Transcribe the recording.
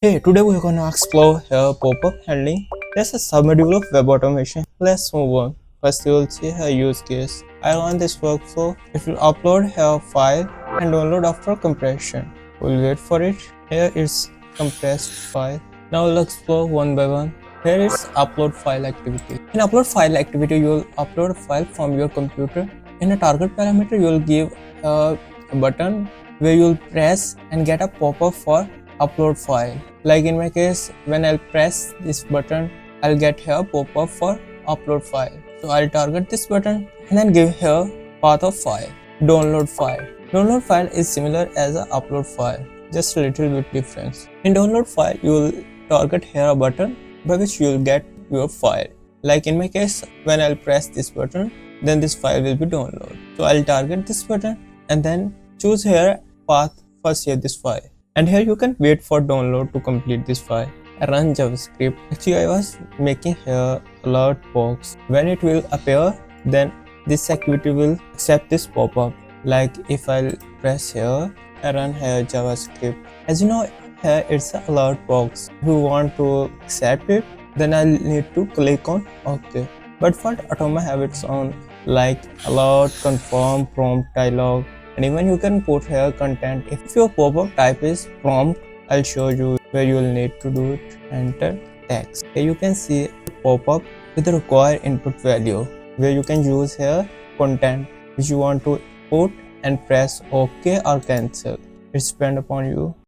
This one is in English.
Hey, today we're gonna explore here pop-up handling. There's a submodule of web automation. Let's move on. First, you will see her use case. I run this workflow. It will upload her file and download after compression. We'll wait for it. Here is compressed file. Now we'll explore one by one. Here is upload file activity. In upload file activity, you will upload a file from your computer. In a target parameter, you will give a button where you will press and get a pop-up for upload file. Like in my case, when I'll press this button, I'll get here pop-up for upload file. So I'll target this button and then give here path of file, download file. Download file is similar as a upload file, just a little bit difference. In download file, you will target here a button by which you will get your file. Like in my case, when I'll press this button, then this file will be downloaded. So I'll target this button and then choose here path for save this file. And here you can wait for download to complete this file. I run JavaScript. Actually, I was making here alert box. When it will appear, then this activity will accept this pop-up. Like if I'll press here, I run here JavaScript. As you know, here it's an alert box. If you want to accept it, then I'll need to click on OK. But for Automa have its own like alert, confirm, prompt, dialog. And even you can put here content. If your pop-up type is prompt, I'll show you where you will need to do it. Enter text. Here you can see pop-up with the required input value, where you can use here content which you want to put and press OK or cancel. It's depend upon you.